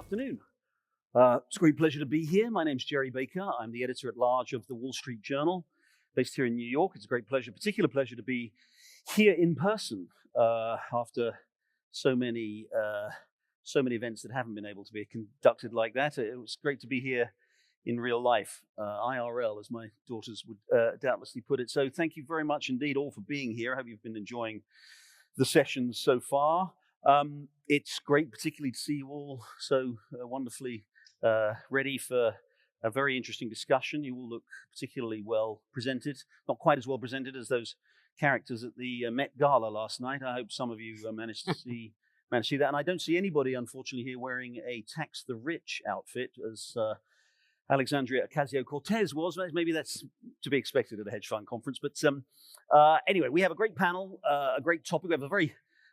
afternoon. It's a great pleasure to be here. My name's Gerry Baker. I'm the editor-at-large of the Wall Street Journal, based here in New York. It's a great pleasure, particular pleasure to be here in person after so many events that haven't been able to be conducted like that. It was great to be here in real life, IRL, as my daughters would doubtlessly put it. So thank you very much indeed all for being here. I hope you've been enjoying the sessions so far. It's great particularly to see you all so wonderfully ready for a very interesting discussion. You all look particularly well presented, not quite as well presented as those characters at the Met Gala last night. I hope some of you managed to see that. And I don't see anybody, unfortunately, here wearing a Tax the Rich outfit as Alexandria Ocasio-Cortez was. Maybe that's to be expected at a hedge fund conference. But anyway, we have a great panel, a great topic.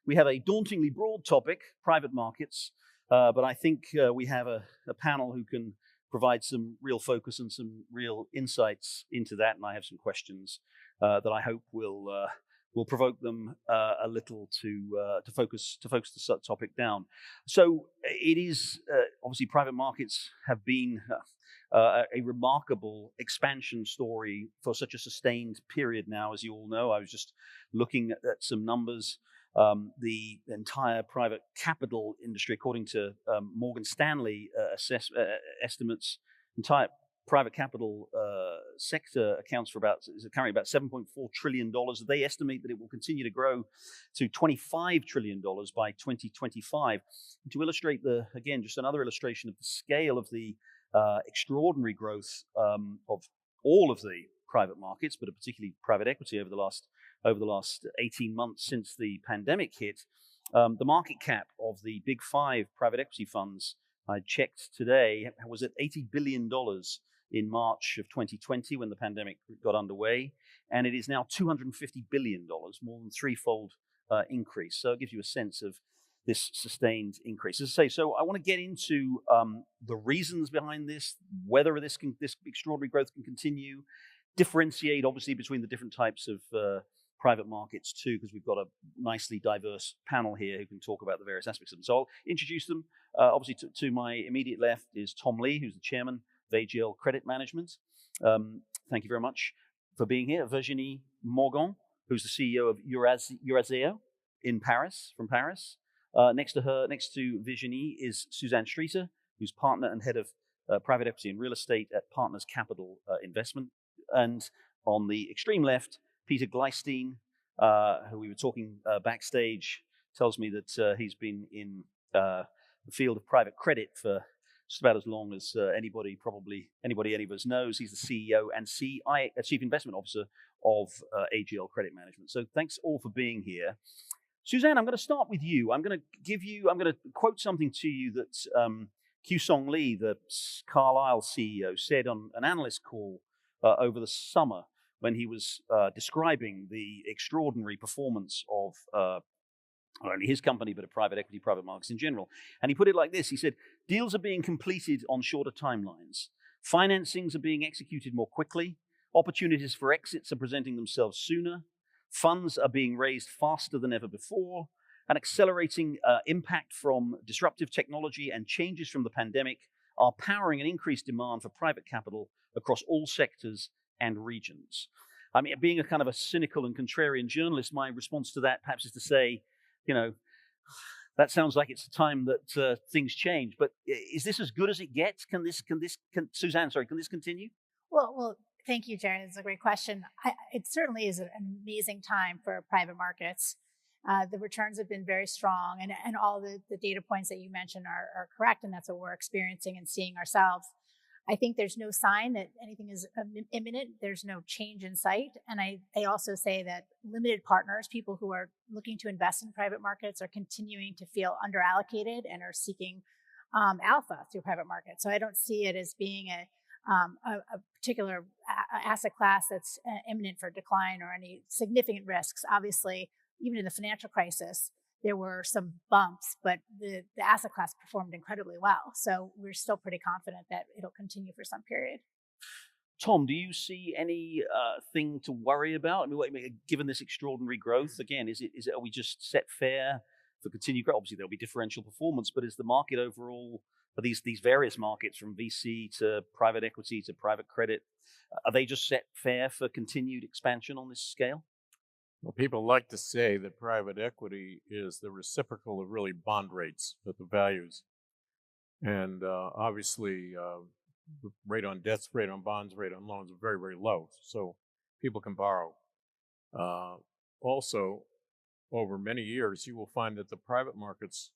We have a dauntingly broad topic, private markets. But I think we have a panel who can provide some real focus and some real insights into that. And I have some questions that I hope will provoke them a little to focus the topic down. So it is obviously private markets have been a remarkable expansion story for such a sustained period now, as you all know. I was just looking at some numbers. The entire private capital industry, according to Morgan Stanley estimates, entire private capital sector accounts for currently about $7.4 trillion. They estimate that it will continue to grow to $25 trillion by 2025. And to illustrate just another illustration of the scale of the extraordinary growth of all of the private markets, but particularly private equity over the last 18 months since the pandemic hit, the market cap of the big five private equity funds I checked today was at $80 billion in March of 2020 when the pandemic got underway, and it is now $250 billion, more than threefold increase. So it gives you a sense of this sustained increase. As I say, so I want to get into the reasons behind this, whether this extraordinary growth can continue, differentiate obviously between the different types of private markets too, because we've got a nicely diverse panel here who can talk about the various aspects of them. So I'll introduce them. Obviously to my immediate left is Tom Lee, who's the chairman of AGL Credit Management. Thank you very much for being here. Virginie Morgon, who's the CEO of Eurazeo from Paris. Next to Virginie is Suzanne Streeter, who's partner and head of private equity and real estate at Partners Capital Investment. And on the extreme left, Peter Gleysteen, who we were talking backstage, tells me that he's been in the field of private credit for just about as long as anybody any of us knows. He's the CEO and Chief Investment Officer of AGL Credit Management. So thanks all for being here. Suzanne, I'm going to start with you. I'm going to quote something to you that Kyu-Song Lee, the Carlyle CEO, said on an analyst call over the summer when he was describing the extraordinary performance of not only his company, but of private equity, private markets in general. And he put it like this. He said, deals are being completed on shorter timelines. Financings are being executed more quickly. Opportunities for exits are presenting themselves sooner. Funds are being raised faster than ever before. An accelerating impact from disruptive technology and changes from the pandemic are powering an increased demand for private capital across all sectors and regions. I mean, being a kind of a cynical and contrarian journalist, my response to that perhaps is to say, that sounds like it's a time that things change. But is this as good as it gets? Suzanne, can this continue? Well, thank you, Gerry. That's a great question. It certainly is an amazing time for private markets. The returns have been very strong, and all the data points that you mentioned are correct, and that's what we're experiencing and seeing ourselves. I think there's no sign that anything is imminent. There's no change in sight. And I also say that limited partners, people who are looking to invest in private markets, are continuing to feel underallocated and are seeking alpha through private markets. So I don't see it as being a particular asset class that's imminent for decline or any significant risks. Obviously, even in the financial crisis, there were some bumps, but the asset class performed incredibly well. So we're still pretty confident that it'll continue for some period. Tom, do you see any thing to worry about? I mean, given this extraordinary growth, again, are we just set fair for continued growth? Obviously, there'll be differential performance, but is the market overall But these various markets, from VC to private equity to private credit, are they just set fair for continued expansion on this scale? Well, people like to say that private equity is the reciprocal of really bond rates, but the values. And obviously, the rate on debts, rate on bonds, rate on loans are very, very low. So people can borrow. Also, over many years, you will find that the private markets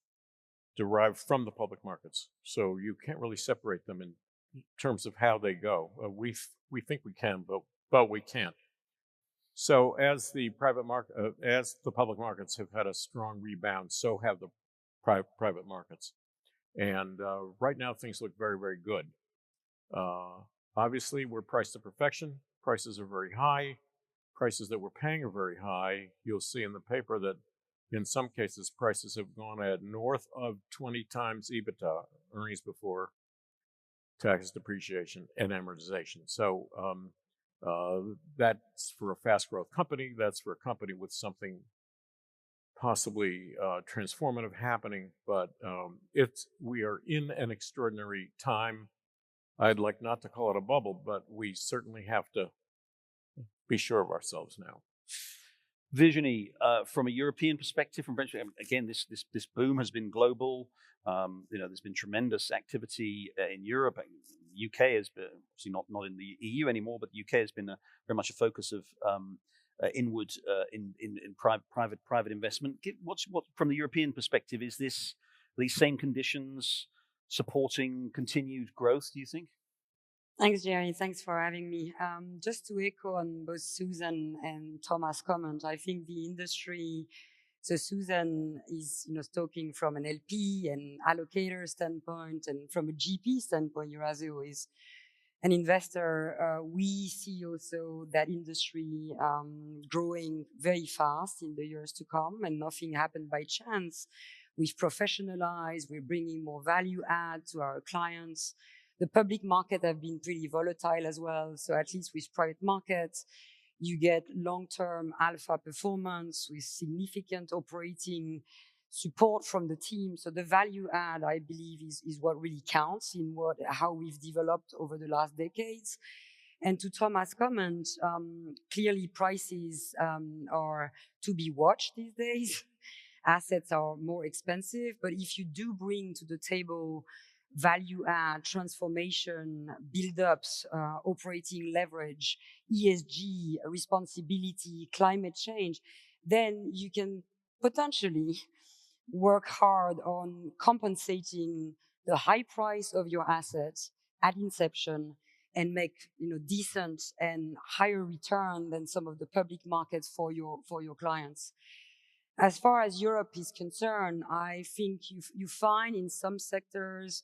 derive from the public markets. So you can't really separate them in terms of how they go. We think we can, but we can't. So as the as the public markets have had a strong rebound, so have the private markets. And right now, things look very, very good. Obviously, we're priced to perfection. Prices are very high. Prices that we're paying are very high. You'll see in the paper that in some cases, prices have gone at north of 20 times EBITDA, earnings before taxes, depreciation, and amortization. So that's for a fast growth company. That's for a company with something possibly transformative happening. But we are in an extraordinary time. I'd like not to call it a bubble, but we certainly have to be sure of ourselves now. Virginie, from a European perspective, again, this boom has been global. There's been tremendous activity in Europe. UK has been obviously not in the EU anymore, but the UK has been very much a focus of inward in private investment. What from the European perspective, are these same conditions supporting continued growth, do you think? Thanks, Gerry. Thanks for having me. Just to echo on both Suzanne and Thomas' comment, I think the industry, so Suzanne is talking from an LP and allocator standpoint, and from a GP standpoint, Eurazeo is an investor. We see also that industry growing very fast in the years to come, and nothing happened by chance. We've professionalized, we're bringing more value add to our clients. The public market have been pretty volatile as well. So at least with private markets, you get long-term alpha performance with significant operating support from the team. So the value add, I believe, is what really counts in how we've developed over the last decades. And to Thomas' comment, clearly prices are to be watched these days. Assets are more expensive, but if you do bring to the table value add, transformation, build-ups, operating leverage, ESG, responsibility, climate change, then you can potentially work hard on compensating the high price of your assets at inception and make decent and higher return than some of the public markets for your clients. As far as Europe is concerned, I think you find in some sectors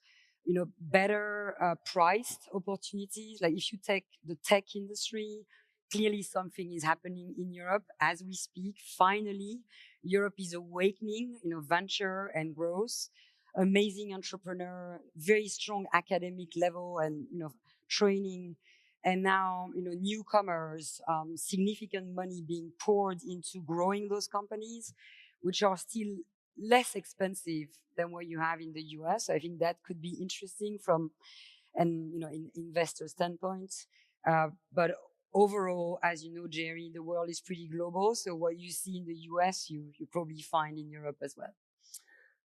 better priced opportunities. Like if you take the tech industry, clearly something is happening in Europe as we speak. Finally, Europe is awakening, venture and growth. Amazing entrepreneur, very strong academic level and training. And now, newcomers, significant money being poured into growing those companies, which are still less expensive than what you have in the US. I think that could be interesting from an investor standpoint. But overall, as you know, Gerry, the world is pretty global. So what you see in the US, you probably find in Europe as well.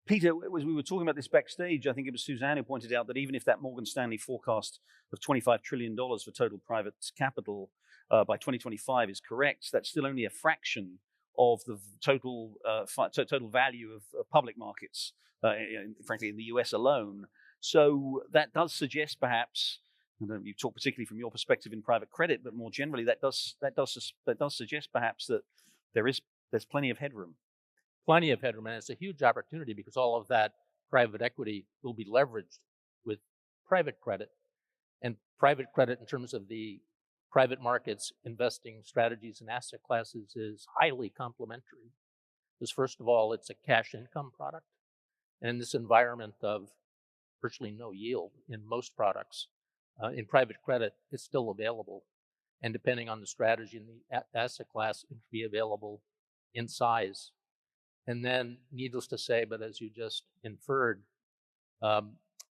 Peter, as we were talking about this backstage, I think it was Suzanne who pointed out that even if that Morgan Stanley forecast of $25 trillion for total private capital by 2025 is correct, that's still only a fraction of the total value of public markets, frankly, in the US alone. So that does suggest perhaps, you talk particularly from your perspective in private credit, but more generally, that does suggest perhaps that there's plenty of headroom. Plenty of headroom, and it's a huge opportunity because all of that private equity will be leveraged with private credit. And private credit in terms of the private markets investing strategies and asset classes is highly complementary. Because first of all, it's a cash income product. And in this environment of virtually no yield in most products, in private credit, it's still available. And depending on the strategy and the asset class, it can be available in size. And then, needless to say, but as you just inferred,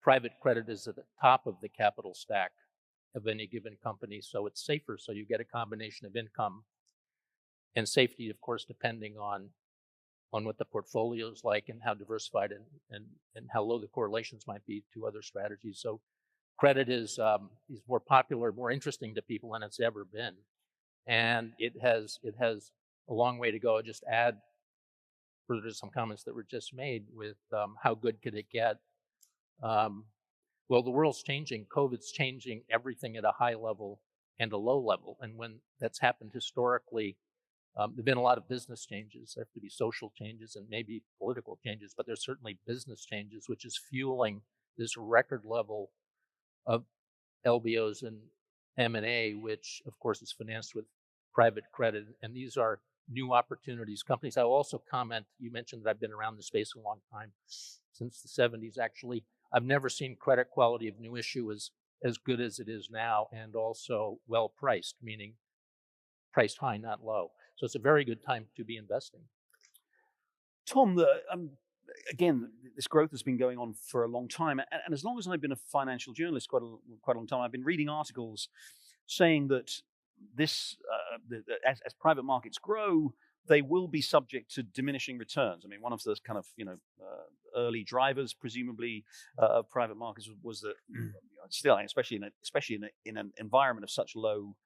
private credit is at the top of the capital stack of any given company, so it's safer. So you get a combination of income and safety, of course, depending on what the portfolio is like and how diversified and how low the correlations might be to other strategies. So credit is more popular, more interesting to people than it's ever been, and it has a long way to go. I'll just add further to some comments that were just made with how good could it get. Well, the world's changing. COVID's changing everything at a high level and a low level, and when that's happened historically, there've been a lot of business changes. There have to be social changes and maybe political changes, but there's certainly business changes, which is fueling this record level of LBOs and M&A, which of course is financed with private credit. And these are new opportunities. Companies, I will also comment, you mentioned that I've been around the space a long time, since the 70s actually. I've never seen credit quality of new issue as good as it is now, and also well priced, meaning priced high, not low. So it's a very good time to be investing. Tom, again, this growth has been going on for a long time, and as long as I've been a financial journalist, quite a long time, I've been reading articles saying that this, as private markets grow, they will be subject to diminishing returns. I mean, one of the kind of early drivers, presumably, of private markets was that still, especially in an environment of such low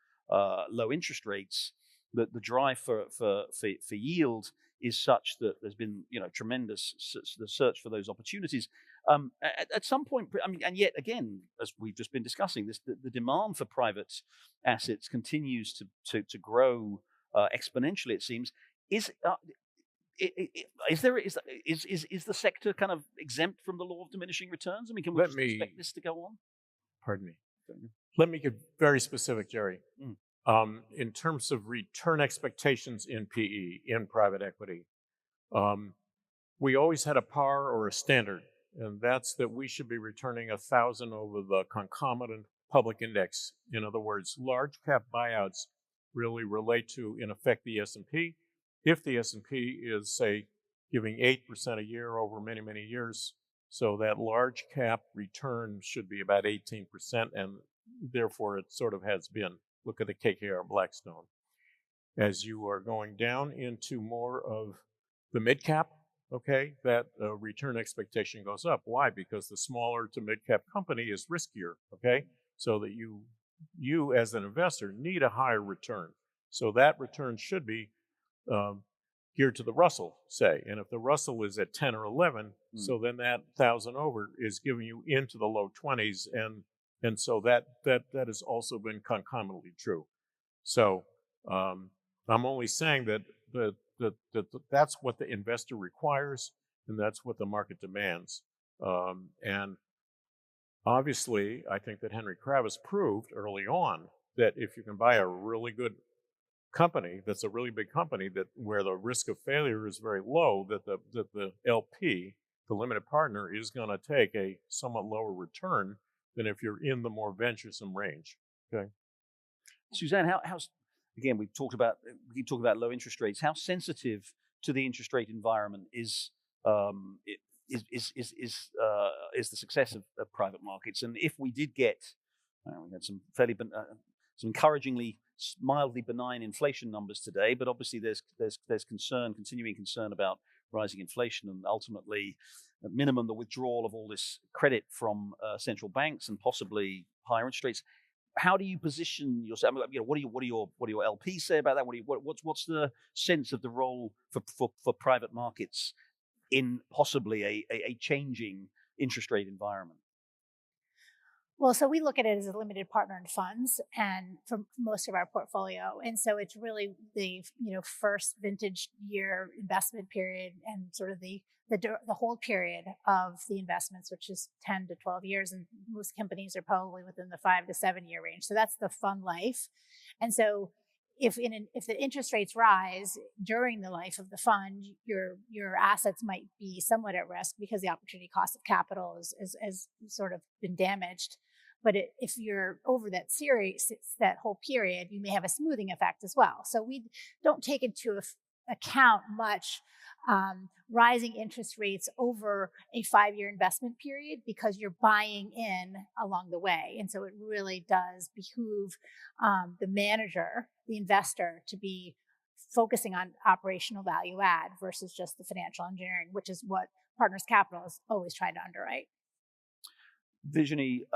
interest rates, that the drive for yield is such that there's been tremendous the search for those opportunities. At some point, I mean, and yet again, as we've just been discussing, the demand for private assets continues to grow exponentially. It seems. Is the sector kind of exempt from the law of diminishing returns? I mean, can we expect this to go on? Pardon me. Let me get very specific, Gerry. In terms of return expectations in PE, in private equity, we always had a par or a standard, and that's that we should be returning 1,000 over the concomitant public index. In other words, large cap buyouts really relate to, in effect, the S&P. If the S&P is, say, giving 8% a year over many, many years, so that large cap return should be about 18%, and therefore it sort of has been. Look at the KKR Blackstone. As you are going down into more of the mid cap, okay, that return expectation goes up. Why? Because the smaller to mid cap company is riskier, okay? So that you as an investor need a higher return. So that return should be geared to the Russell, say. And if the Russell is at 10 or 11, so then that 1,000 over is giving you into the low 20s, and so that has also been concomitantly true. So I'm only saying that that's what the investor requires, and that's what the market demands. And obviously, I think that Henry Kravis proved early on that if you can buy a really good company, that's a really big company, that where the risk of failure is very low, that the LP, the limited partner, is going to take a somewhat lower return than if you're in the more venturesome range. Okay, Suzanne, how's again we keep talking about low interest rates. How sensitive to the interest rate environment is the success of private markets? And if we did get, we had some some encouragingly mildly benign inflation numbers today, but obviously there's continuing concern about rising inflation and ultimately, at minimum, the withdrawal of all this credit from central banks and possibly higher interest rates. How do you position yourself? What do your LPs say about that? What's the sense of the role for private markets in possibly a changing interest rate environment? Well, so we look at it as a limited partner in funds, and for most of our portfolio, and so it's really the first vintage year investment period, and sort of the hold period of the investments, which is 10 to 12 years, and most companies are probably within the 5 to 7 year range. So that's the fund life, and so if the interest rates rise during the life of the fund, your assets might be somewhat at risk because the opportunity cost of capital has sort of been damaged. But if you're over that series, that whole period, you may have a smoothing effect as well. So we don't take into account much rising interest rates over a 5-year investment period because you're buying in along the way. And so it really does behoove the manager, the investor, to be focusing on operational value add versus just the financial engineering, which is what Partners Capital has always tried to underwrite. Virginie,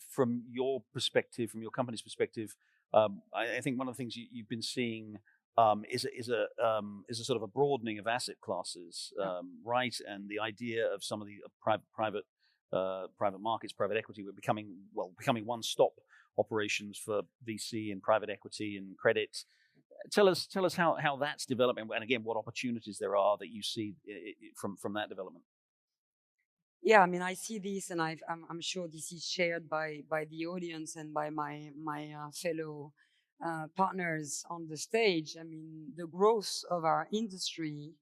from your perspective, from your company's perspective, I think one of the things you've been seeing is a sort of a broadening of asset classes, right? And the idea of some of the private markets, private equity, were becoming one-stop operations for VC and private equity and credit. Tell us how that's developing, and again, what opportunities there are that you see from that development. Yeah, I mean, I see this, and I'm sure this is shared by the audience and by my fellow partners on the stage. I mean, the growth of our industry,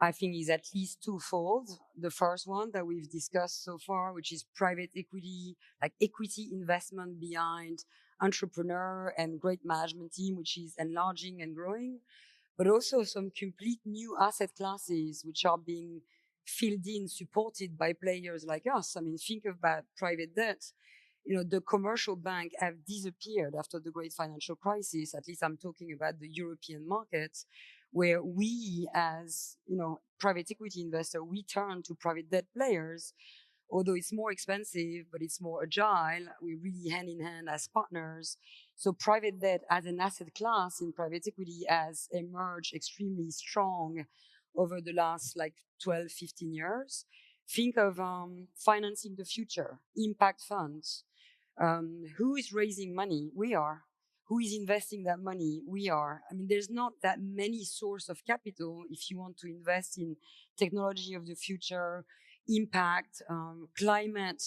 I think, is at least twofold. The first one that we've discussed so far, which is private equity, like equity investment behind entrepreneur and great management team, which is enlarging and growing, but also some complete new asset classes, which are being filled in, supported by players like us. I mean, think about private debt. You know, the commercial bank have disappeared after the great financial crisis. At least I'm talking about the European markets, where we, as, you know, private equity investor, we turn to private debt players. Although it's more expensive, but it's more agile, we really hand in hand as partners. So private debt as an asset class in private equity has emerged extremely strong over the last 12, 15 years. Think of financing the future, impact funds. Who is raising money? We are. Who is investing that money? We are. I mean, there's not that many sources of capital if you want to invest in technology of the future, impact, climate,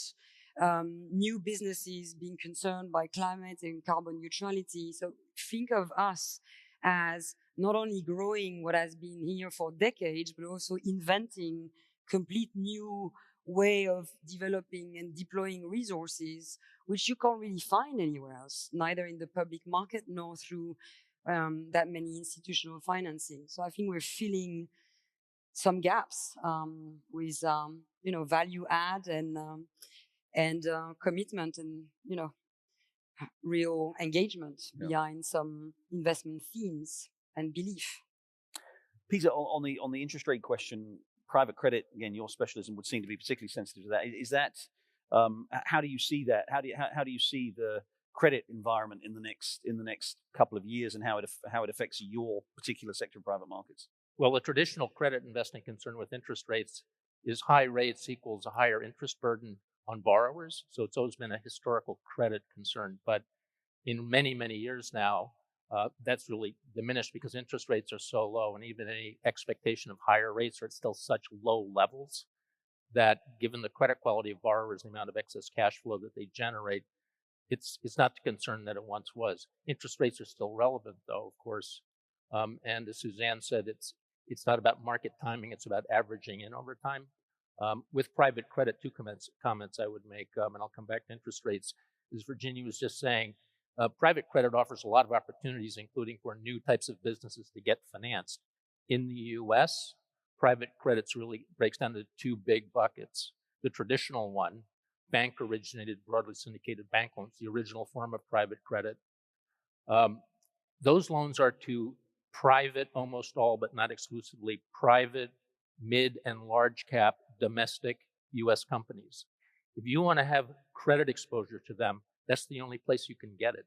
new businesses being concerned by climate and carbon neutrality. So think of us as not only growing what has been here for decades, but also inventing complete new way of developing and deploying resources, which you can't really find anywhere else, neither in the public market nor through that many institutional financing. So I think we're filling some gaps with value add and commitment and real engagement behind some investment themes and belief. Peter, on the interest rate question, private credit, again, your specialism would seem to be particularly sensitive to that. Is that how do you see that? How do you see the credit environment in the next couple of years, and how it affects your particular sector of private markets? Well, the traditional credit investing concern with interest rates is high rates equals a higher interest burden on borrowers. So it's always been a historical credit concern. But in many, many years now, that's really diminished because interest rates are so low, and even any expectation of higher rates are at still such low levels that, given the credit quality of borrowers, the amount of excess cash flow that they generate, it's not the concern that it once was. Interest rates are still relevant, though, of course. And as Suzanne said, it's not about market timing, it's about averaging in over time. With private credit, two comments I would make, and I'll come back to interest rates, as Virginie was just saying, private credit offers a lot of opportunities, including for new types of businesses to get financed. In the US, private credits really breaks down to two big buckets. The traditional one, bank-originated, broadly syndicated bank loans, the original form of private credit. Those loans are to private, almost all, but not exclusively, private, mid and large cap domestic US companies. If you want to have credit exposure to them, that's the only place you can get it.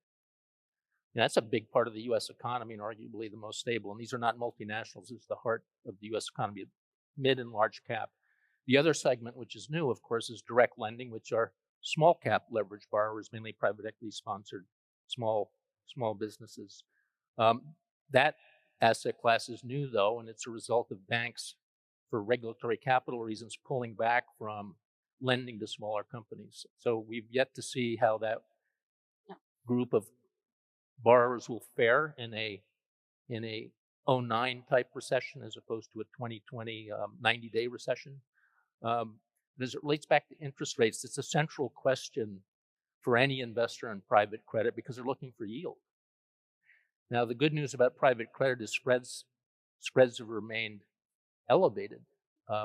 And that's a big part of the US economy and arguably the most stable. And these are not multinationals, it's the heart of the US economy, mid and large cap. The other segment, which is new, of course, is direct lending, which are small cap leverage borrowers, mainly private equity sponsored small businesses. That asset class is new, though, and it's a result of banks, for regulatory capital reasons, pulling back from lending to smaller companies. So we've yet to see how that group of borrowers will fare in a 2009 type recession as opposed to a 2020 90-day recession. As it relates back to interest rates, it's a central question for any investor in private credit because they're looking for yield. Now, the good news about private credit is spreads have remained elevated,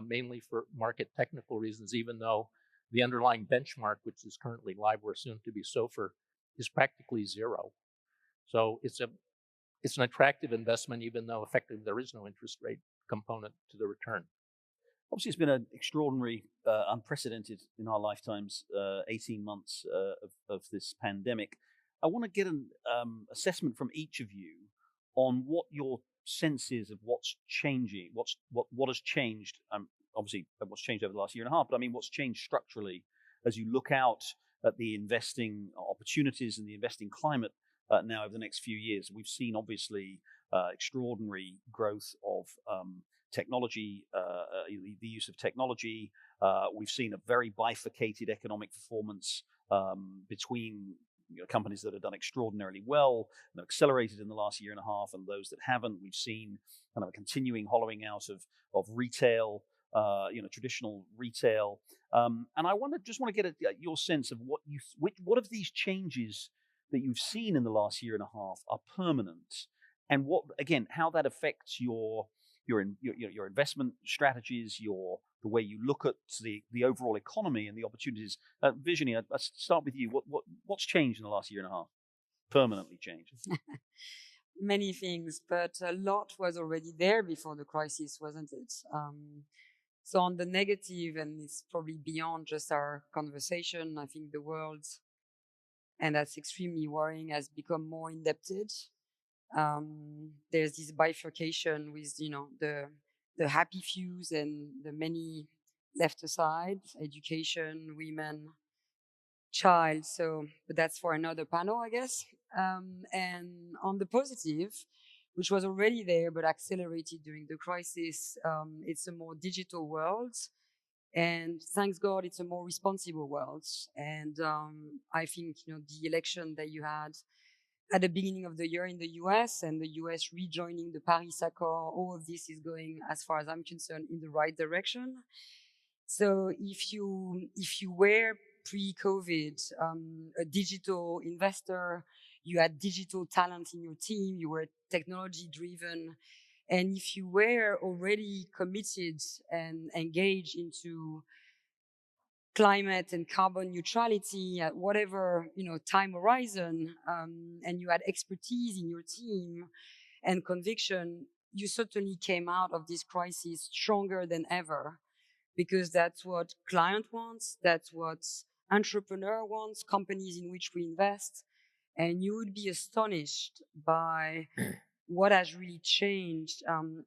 mainly for market technical reasons, even though the underlying benchmark, which is currently LIBOR, soon to be SOFR, is practically zero. So it's an attractive investment, even though effectively there is no interest rate component to the return. Obviously, it's been an extraordinary, unprecedented in our lifetimes, 18 months of this pandemic. I want to get an assessment from each of you on what your sense is of what's changing, what has changed. Obviously, what's changed over the last year and a half, but I mean, what's changed structurally as you look out at the investing opportunities and the investing climate now over the next few years. We've seen, obviously, extraordinary growth of technology, the use of technology. We've seen a very bifurcated economic performance between companies that have done extraordinarily well and accelerated in the last year and a half, and those that haven't. We've seen kind of a continuing hollowing out of retail, traditional retail. And I just want to get your sense of what of these changes that you've seen in the last year and a half are permanent, and how that affects your investment strategies, the way you look at the overall economy and the opportunities. Virginie, I'll start with you. What's changed in the last year and a half? Permanently changed? Many things, but a lot was already there before the crisis, wasn't it? So on the negative, and it's probably beyond just our conversation, I think the world, and that's extremely worrying, has become more indebted. There's this bifurcation with, the happy fews and the many left aside, education, women, child. So, but that's for another panel, I guess. And on the positive, which was already there but accelerated during the crisis, it's a more digital world. And thanks God, it's a more responsible world. And I think, the election that you had at the beginning of the year in the US and the US rejoining the Paris Accord, all of this is going, as far as I'm concerned, in the right direction. So if you were pre-COVID a digital investor, you had digital talent in your team, you were technology driven, and if you were already committed and engaged into climate and carbon neutrality at whatever time horizon, and you had expertise in your team and conviction, you certainly came out of this crisis stronger than ever, because that's what client wants, that's what entrepreneur wants, companies in which we invest. And you would be astonished by what has really changed.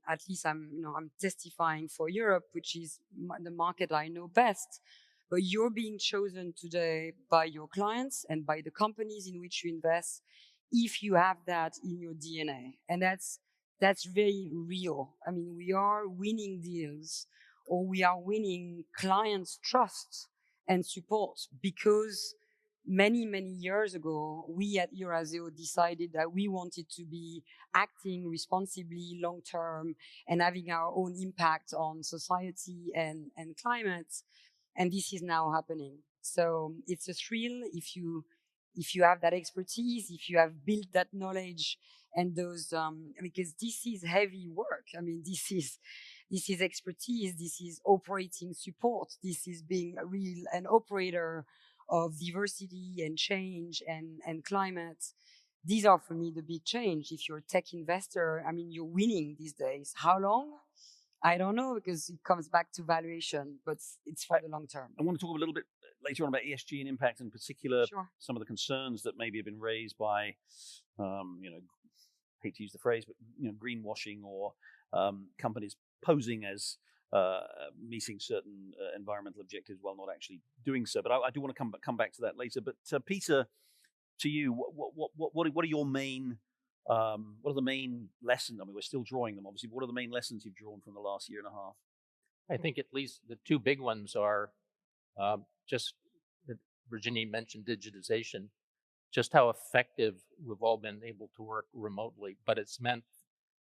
At least I'm testifying for Europe, which is the market I know best. But you're being chosen today by your clients and by the companies in which you invest if you have that in your DNA. And that's very real. I mean, we are winning deals, or we are winning clients' trust and support because many, many years ago, we at Eurazeo decided that we wanted to be acting responsibly long-term and having our own impact on society and climate. And this is now happening. So it's a thrill if you have that expertise, if you have built that knowledge and those, because this is heavy work. I mean, this is expertise. This is operating support. This is being an operator of diversity and change and climate. These are, for me, the big change. If you're a tech investor, I mean, you're winning these days. How long? I don't know, because it comes back to valuation, but it's for the long term. I want to talk a little bit later on about ESG and impact, in particular, Sure. Some of the concerns that maybe have been raised by, hate to use the phrase, but greenwashing or companies posing as meeting certain environmental objectives while not actually doing so. But I do want to come back to that later. But Peter, to you, what are your main what are the main lessons? I mean, we're still drawing them, obviously. What are the main lessons you've drawn from the last year and a half? I think at least the two big ones are just that Virginie mentioned digitization, just how effective we've all been able to work remotely, but it's meant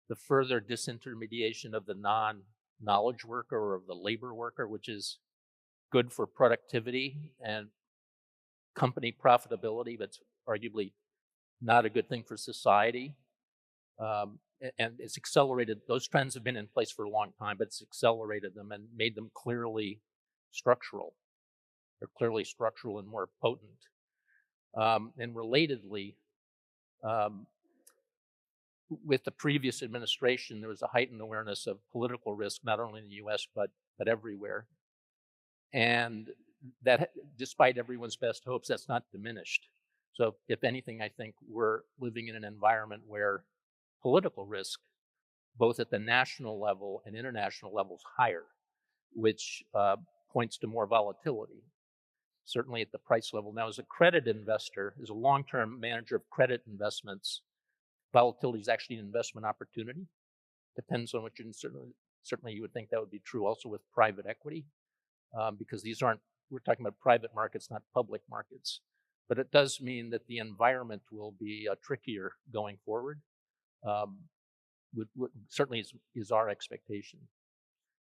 the further disintermediation of the non-knowledge worker or of the labor worker, which is good for productivity and company profitability, but it's arguably not a good thing for society. And it's accelerated. Those trends have been in place for a long time, but it's accelerated them and made them clearly structural. They're clearly structural and more potent. And relatedly, with the previous administration, there was a heightened awareness of political risk, not only in the U.S., but everywhere. And that, despite everyone's best hopes, that's not diminished. So if anything, I think we're living in an environment where political risk, both at the national level and international level, is higher, which points to more volatility, certainly at the price level. Now, as a credit investor, as a long-term manager of credit investments, volatility is actually an investment opportunity. Depends on what you certainly you would think that would be true also with private equity, because we're talking about private markets, not public markets. But it does mean that the environment will be trickier going forward. Certainly is our expectation.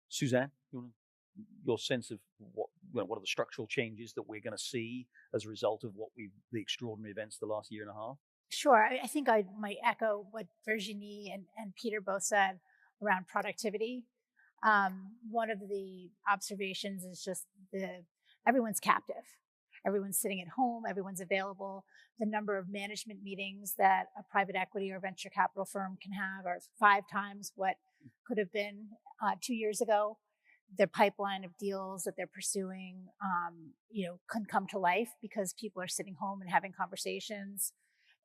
Suzanne, your sense of what are the structural changes that we're going to see as a result of the extraordinary events the last year and a half? Sure. I think I might echo what Virginie and Peter both said around productivity. One of the observations is just everyone's captive. Everyone's sitting at home. Everyone's available. The number of management meetings that a private equity or venture capital firm can have are 5 times what could have been 2 years ago. Their pipeline of deals that they're pursuing, can come to life because people are sitting home and having conversations.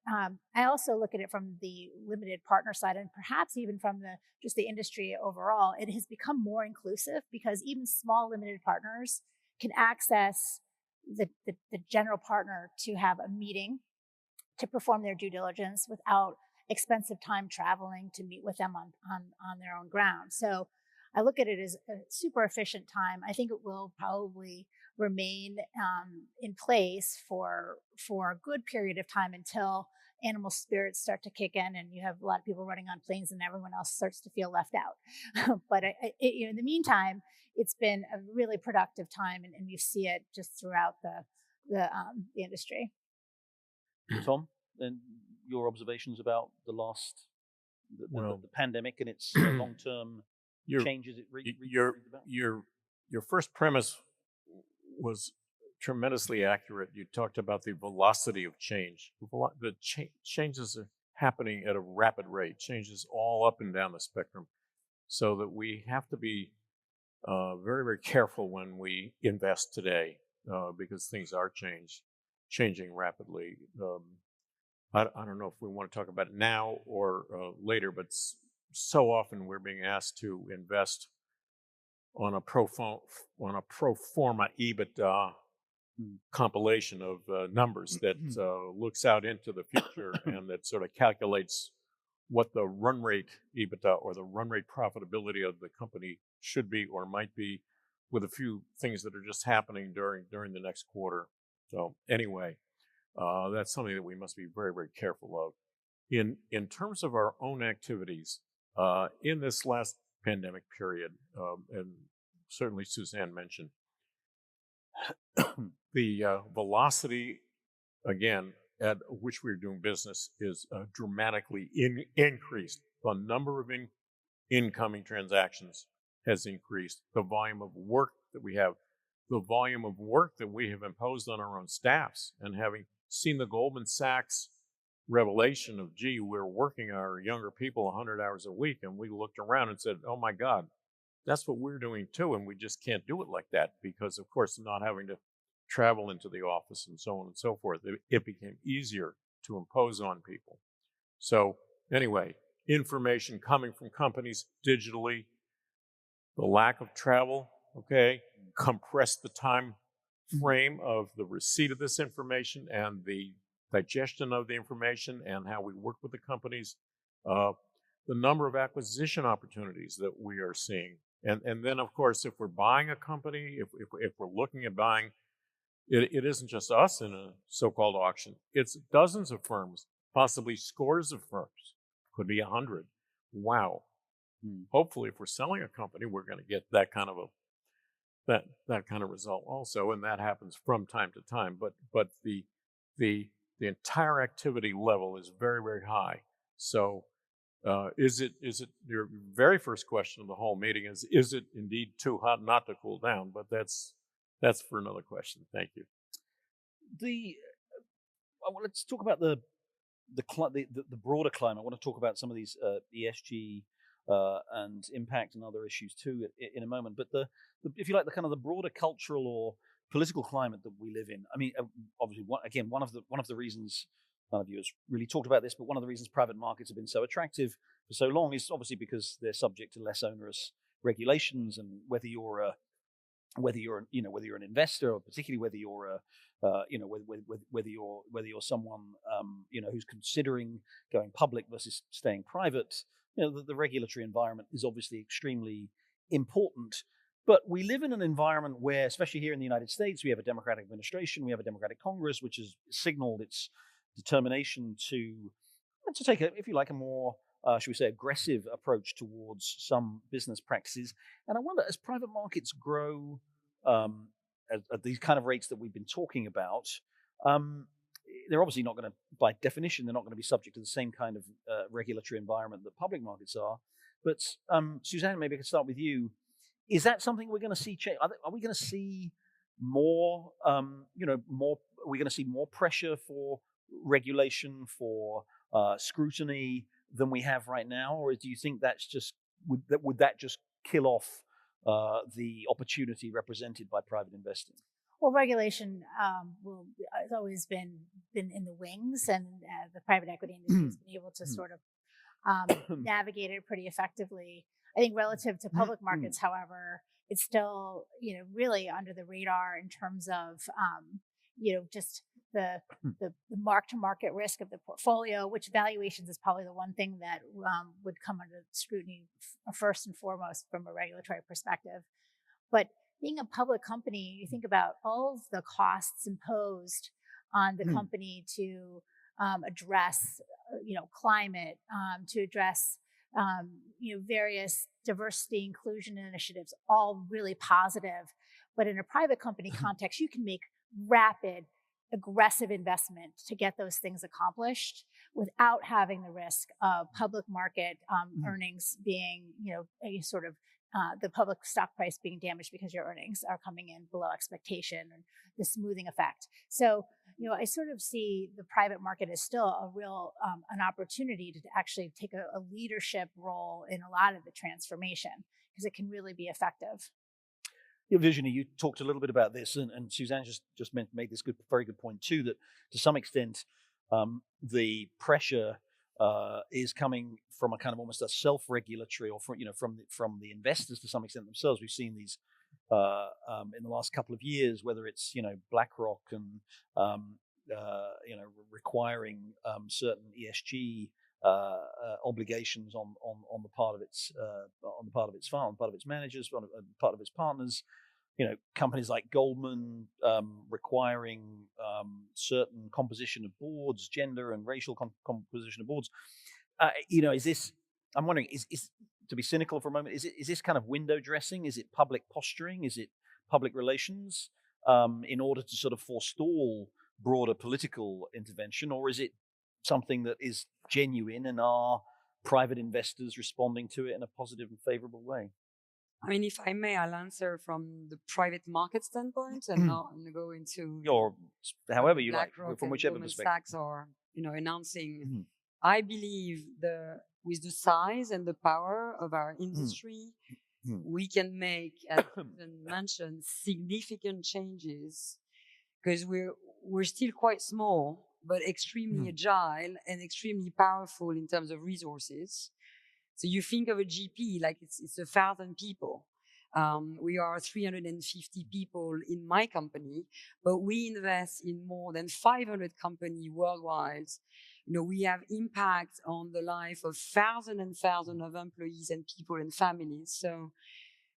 I also look at it from the limited partner side, and perhaps even from just the industry overall. It has become more inclusive because even small limited partners can access the general partner to have a meeting to perform their due diligence without expensive time traveling to meet with them on their own ground. So I look at it as a super efficient time. I think it will probably remain in place for a good period of time until animal spirits start to kick in and you have a lot of people running on planes and everyone else starts to feel left out. But in the meantime, it's been a really productive time, and you see it just throughout the industry. Tom, and your observations about the pandemic and its long-term changes it about? Your first premise was tremendously accurate. You talked about the velocity of change. The changes are happening at a rapid rate, changes all up and down the spectrum, so that we have to be very, very careful when we invest today, because things are changing rapidly. I don't know if we want to talk about it now or later, but so often we're being asked to invest on a pro forma EBITDA compilation of numbers that looks out into the future and that sort of calculates what the run rate EBITDA or the run rate profitability of the company should be or might be, with a few things that are just happening during the next quarter. So anyway, that's something that we must be very, very careful of. In terms of our own activities, in this last pandemic period, and certainly Suzanne mentioned, the velocity, again, at which we're doing business is dramatically increased. The number of incoming transactions has increased. The volume of work that we have, the volume of work that we have imposed on our own staffs, and having seen the Goldman Sachs revelation of, gee, we're working our younger people 100 hours a week, and we looked around and said, oh my God, that's what we're doing too, and we just can't do it like that because, of course, not having to travel into the office and so on and so forth, it became easier to impose on people. So anyway, information coming from companies digitally, the lack of travel, compressed the time frame of the receipt of this information and the digestion of the information and how we work with the companies, the number of acquisition opportunities that we are seeing. And then, of course, if we're buying a company, if we're looking at buying, it isn't just us in a so-called auction. It's dozens of firms, possibly scores of firms, could be 100. Wow. Hopefully, if we're selling a company, we're going to get that kind of that kind of result also, and that happens from time to time. But the entire activity level is very, very high. So Is it your very first question of the whole meeting is it indeed too hot not to cool down? But that's for another question. Thank you. Let's talk about the broader climate. I want to talk about some of these ESG and impact and other issues too in a moment. But if you like, the kind of the broader cultural or political climate that we live in. I mean, obviously, one of the reasons, none of you has really talked about this, but one of the reasons private markets have been so attractive for so long is obviously because they're subject to less onerous regulations, and whether you're an investor, or particularly whether you're whether you're someone who's considering going public versus staying private, the regulatory environment is obviously extremely important. But we live in an environment where, especially here in the United States, we have a Democratic administration, we have a Democratic Congress, which has signaled its determination to take if you like, a more should we say, aggressive approach towards some business practices. And I wonder, as private markets grow at these kind of rates that we've been talking about, they're obviously not going to, by definition, they're not going to be subject to the same kind of regulatory environment that public markets are. But Suzanne, maybe I could start with you. Is that something we're going to see change? Are we going to see more? More? Are we going to see more pressure for regulation, for scrutiny than we have right now, or do you think that's just would that just kill off the opportunity represented by private investing? Well, regulation has always been in the wings, and the private equity industry has been able to sort of navigate it pretty effectively. I think relative to public markets, however, it's still really under the radar in terms of just the mark-to-market risk of the portfolio, which valuations is probably the one thing that would come under scrutiny first and foremost from a regulatory perspective. But being a public company, you think about all of the costs imposed on the company to address, climate, to address, various diversity inclusion initiatives, all really positive. But in a private company context, you can make rapid, aggressive investment to get those things accomplished without having the risk of public market earnings being, a sort of the public stock price being damaged because your earnings are coming in below expectation, and the smoothing effect. So, I sort of see the private market as still a real an opportunity to actually take a leadership role in a lot of the transformation, because it can really be effective. Yeah, Virginie, you talked a little bit about this, and Suzanne just made this very good point too, that to some extent the pressure is coming from a kind of almost a self-regulatory, or from the investors to some extent themselves. We've seen these in the last couple of years, whether it's BlackRock and requiring certain ESG obligations on the part of its fund, part of its managers, part of its partners. Companies like Goldman requiring certain composition of boards, gender and racial composition of boards. Is this? I'm wondering, is to be cynical for a moment, is this kind of window dressing? Is it public posturing? Is it public relations in order to sort of forestall broader political intervention, or is it something that is genuine, and are private investors responding to it in a positive and favorable way? I mean, if I may, I'll answer from the private market standpoint and not go into your however you like, from whichever Goldman perspective. Sachs or announcing. I believe with the size and the power of our industry, we can make, as Susan mentioned, significant changes, because we're still quite small, but extremely agile and extremely powerful in terms of resources. So you think of a GP like it's 1,000 people. We are 350 people in my company, but we invest in more than 500 companies worldwide. We have impact on the life of thousands and thousands of employees and people and families. So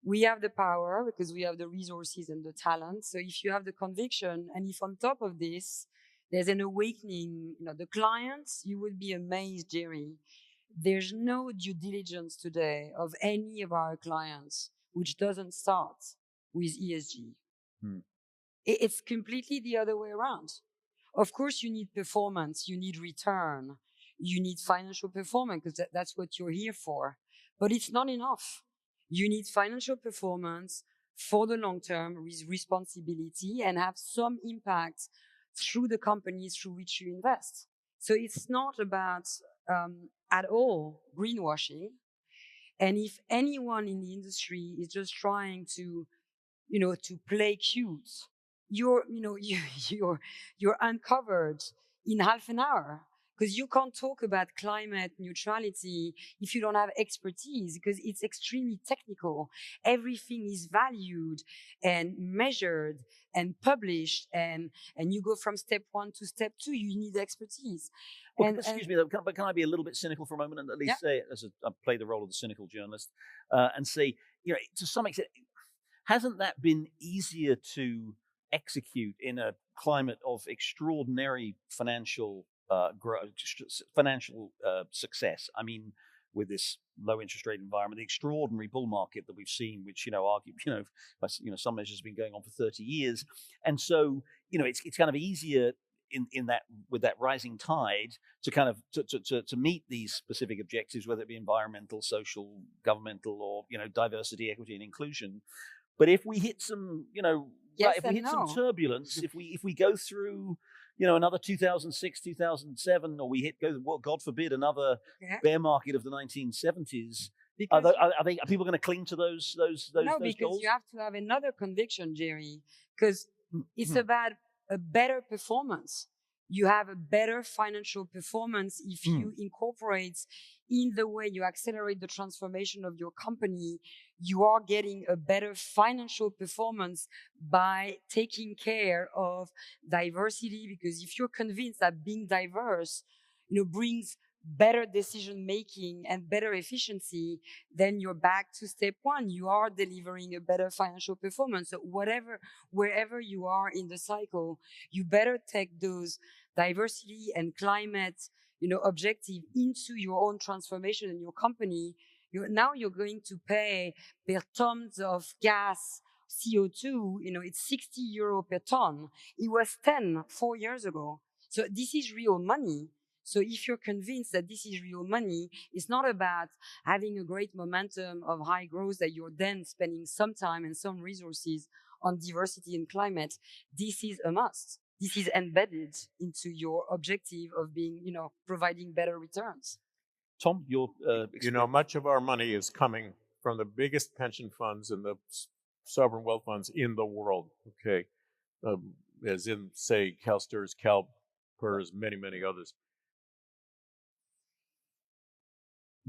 we have the power because we have the resources and the talent. So if you have the conviction, and if on top of this, there's an awakening, the clients, you would be amazed, Gerry. There's no due diligence today of any of our clients which doesn't start with ESG. It's completely the other way around. Of course, you need performance, you need return, You need financial performance because that's what you're here for. But it's not enough. You need financial performance for the long term with responsibility and have some impact through the companies through which you invest. So it's not about at all greenwashing. And if anyone in the industry is just trying to, to play cute, you're uncovered in half an hour, because you can't talk about climate neutrality if you don't have expertise, because it's extremely technical. Everything is valued and measured and published, and you go from step 1 to step 2. You need expertise. Well, excuse me, though, but can I be a little bit cynical for a moment and at least say, I play the role of the cynical journalist, and say, to some extent, hasn't that been easier to execute in a climate of extraordinary financial success? I mean, with this low interest rate environment, the extraordinary bull market that we've seen, which some measures have been going on for 30 years, and so it's kind of easier in that, with that rising tide, to kind of to meet these specific objectives, whether it be environmental, social, governmental, or diversity, equity, and inclusion. But if we hit some, some turbulence, if we go through, another 2006, 2007, or God forbid, another bear market of the 1970s, are people going to cling to those No, because goals? you have to have another conviction, Gerry, because it's about a better performance. You have a better financial performance if you incorporate in the way you accelerate the transformation of your company. You are getting a better financial performance by taking care of diversity, because if you're convinced that being diverse, brings better decision making and better efficiency, then you're back to step 1. You are delivering a better financial performance. So wherever you are in the cycle, you better take those diversity and climate, objective into your own transformation in your company. Now you're going to pay per tons of gas, CO2, it's 60 euro per ton. It was 10 4 years ago. So this is real money. So if you're convinced that this is real money, it's not about having a great momentum of high growth that you're then spending some time and some resources on diversity and climate. This is a must. This is embedded into your objective of being, providing better returns. Tom, your much of our money is coming from the biggest pension funds and the sovereign wealth funds in the world. Okay, as in, say, CalSTRS, CalPERS, many, many others.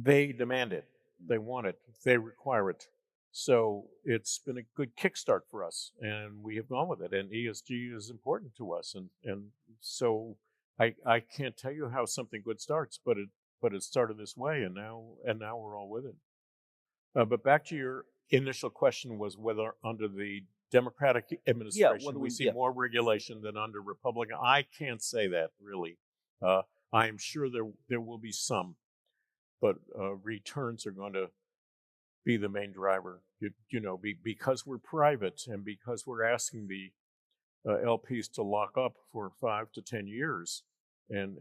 They demand it. They want it. They require it. So it's been a good kickstart for us, and we have gone with it. And ESG is important to us, and so I can't tell you how something good starts, but it started this way, and now we're all with it. But back to your initial question, was whether under the Democratic administration we see more regulation than under Republican. I can't say that really. I am sure there will be some, but returns are going to be the main driver. Because we're private and because we're asking the LPs to lock up for 5 to 10 years, and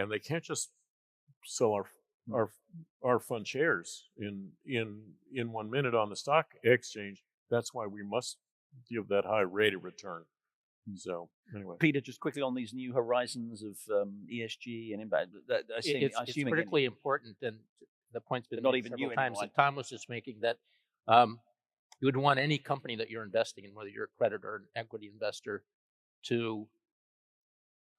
they can't just sell our fund shares in 1 minute on the stock exchange. That's why we must give that high rate of return. So anyway, Peter, just quickly on these new horizons of ESG and impact. It's critically important, and the point's been not made even several you times anymore. that Tom was just making, that you would want any company that you're investing in, whether you're a creditor or an equity investor, to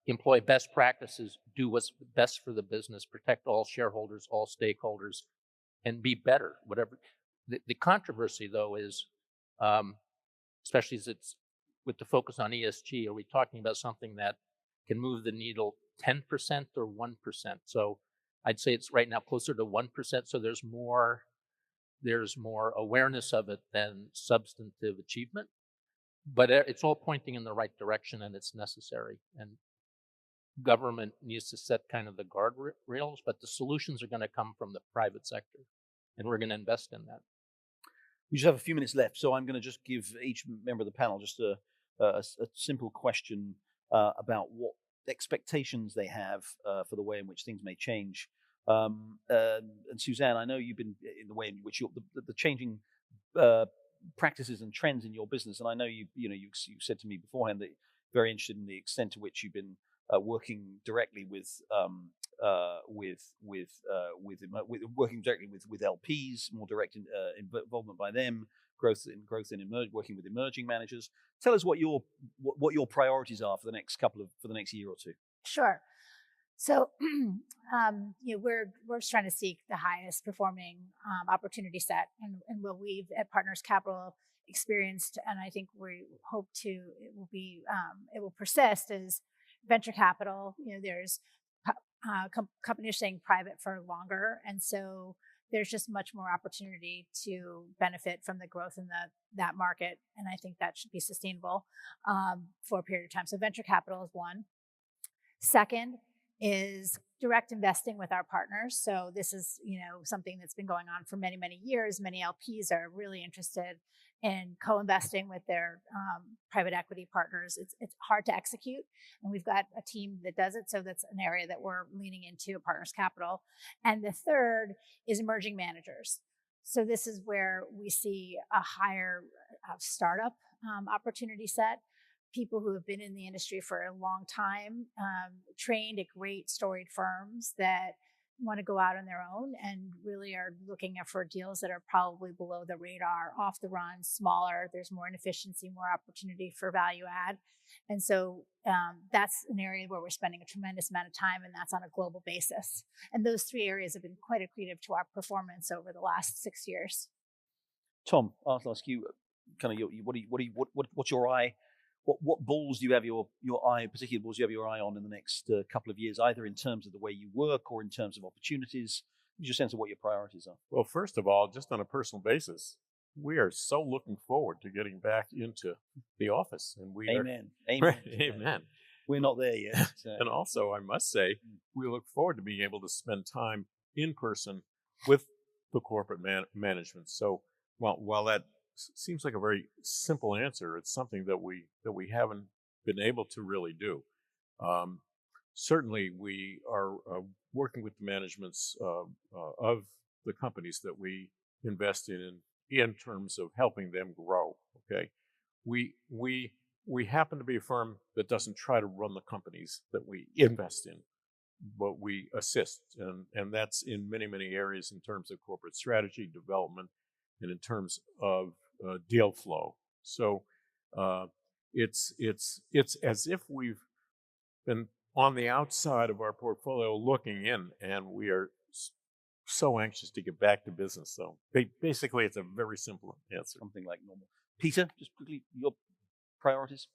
employ best practices, do what's best for the business, protect all shareholders, all stakeholders, and be better. Whatever the controversy, though, is, especially as it's with the focus on ESG, are we talking about something that can move the needle 10% or 1%? So I'd say it's right now closer to 1%. So there's more awareness of it than substantive achievement, but it's all pointing in the right direction, and it's necessary. And government needs to set kind of the guardrails, but the solutions are going to come from the private sector, and we're going to invest in that. We just have a few minutes left, so I'm going to just give each member of the panel just a simple question about what expectations they have for the way in which things may change. And Suzanne, I know you've been in the way in which the changing practices and trends in your business, and I know you said to me beforehand that you're very interested in the extent to which you've been working directly with working directly with LPs, more direct involvement by them, working with emerging managers. Tell us what your priorities are for the next year or two. Sure. So, we're trying to seek the highest performing opportunity set, and what we've at Partners Capital experienced, and I think we hope it will persist, is venture capital. There's companies staying private for longer, and so there's just much more opportunity to benefit from the growth in that market, and I think that should be sustainable for a period of time. So venture capital is one. Second is direct investing with our partners. So this is, something that's been going on for many, many years. Many LPs are really interested in co-investing with their private equity partners. It's hard to execute, and we've got a team that does it. So that's an area that we're leaning into at Partners Capital. And the third is emerging managers. So this is where we see a higher startup opportunity set. People who have been in the industry for a long time, trained at great storied firms that want to go out on their own and really are looking for deals that are probably below the radar, off the run, smaller. There's more inefficiency, more opportunity for value add. And so that's an area where we're spending a tremendous amount of time, and that's on a global basis. And those three areas have been quite accretive to our performance over the last 6 years. Tom, I'll ask you, kind of, what's your eye? What balls do you have particular balls do you have your eye on in the next couple of years, either in terms of the way you work or in terms of opportunities? Give us a sense of what your priorities are. Well, first of all, just on a personal basis, we are so looking forward to getting back into the office. And Amen. Amen. We're not there yet. And also, I must say, we look forward to being able to spend time in person with the corporate management. So while that seems like a very simple answer, it's something that we haven't been able to really do. Certainly, we are working with the managements of the companies that we invest in terms of helping them grow. Okay, we happen to be a firm that doesn't try to run the companies that we invest in, but we assist, and that's in many areas in terms of corporate strategy development and in terms of deal flow. So it's as if we've been on the outside of our portfolio looking in, and we are so anxious to get back to business. So basically, it's a very simple answer. Something like normal. Peter, just quickly, your priorities?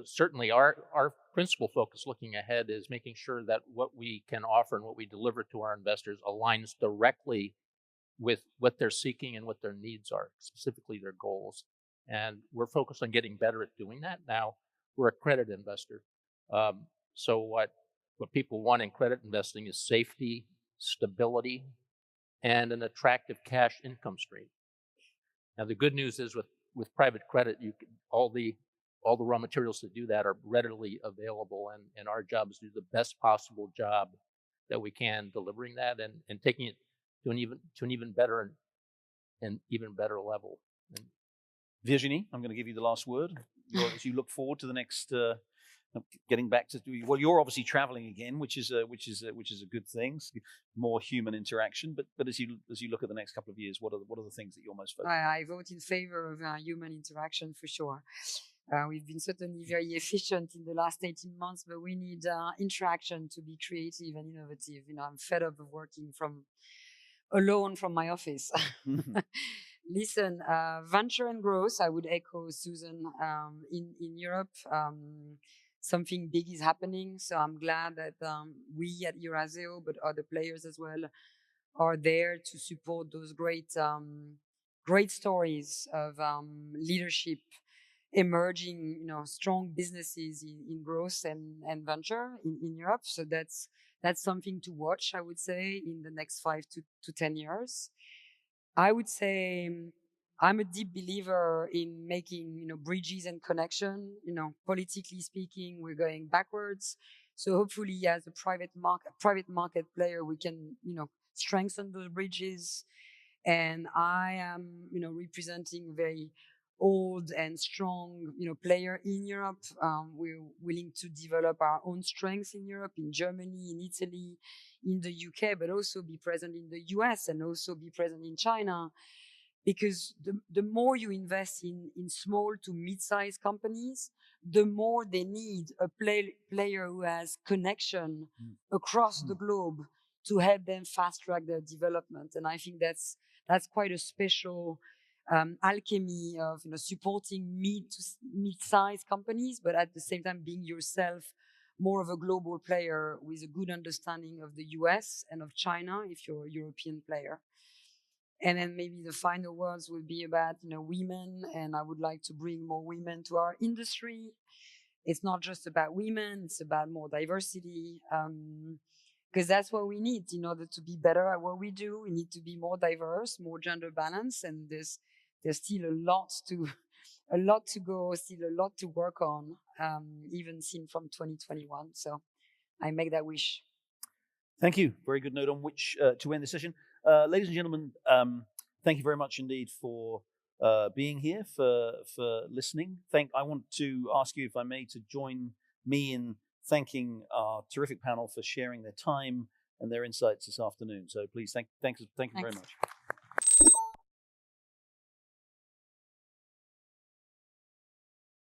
Certainly our principal focus looking ahead is making sure that what we can offer and what we deliver to our investors aligns directly with what they're seeking and what their needs are, specifically their goals. And we're focused on getting better at doing that. Now, we're a credit investor. So what people want in credit investing is safety, stability, and an attractive cash income stream. Now, the good news is with private credit, all the raw materials to do that are readily available, and our job is to do the best possible job that we can delivering that and taking it to an even better and even better level. Virginie, I'm going to give you the last word. As you look forward to the next, getting back to you're obviously traveling again, which is a good thing. More human interaction, but as you look at the next couple of years, what are the things that you're most focused on? I vote in favor of human interaction for sure. We've been certainly very efficient in the last 18 months, but we need interaction to be creative and innovative. I'm fed up of working alone from my office. Listen, venture and growth, I would echo Suzanne. In Europe, something big is happening. So I'm glad that we at Eurazeo, but other players as well, are there to support those great stories of leadership, emerging, strong businesses in growth and venture in Europe. So that's something to watch, I would say, in the next 5 to 10 years. I would say I'm a deep believer in making, bridges and connection. Politically speaking, we're going backwards. So hopefully, as a private market player, we can, strengthen those bridges. And I am, representing a very old and strong, player in Europe. We're willing to develop our own strengths in Europe, in Germany, in Italy, in the UK, but also be present in the US and also be present in China. Because the more you invest in small to mid-sized companies, the more they need a player who has connection across the globe to help them fast track their development. And I think that's quite a special alchemy of supporting mid-sized companies, but at the same time being yourself more of a global player with a good understanding of the US and of China if you're a European player. And then maybe the final words will be about, women, and I would like to bring more women to our industry. It's not just about women, it's about more diversity, because that's what we need in order to be better at what we do. We need to be more diverse, more gender balanced, and there's still a lot to go, still a lot to work on, even seen from 2021. So I make that wish. Thank you. Very good note on which to end the session. Ladies and gentlemen, thank you very much indeed for being here, for listening. I want to ask you, if I may, to join me in thanking our terrific panel for sharing their time and their insights this afternoon. So please, thank you very much.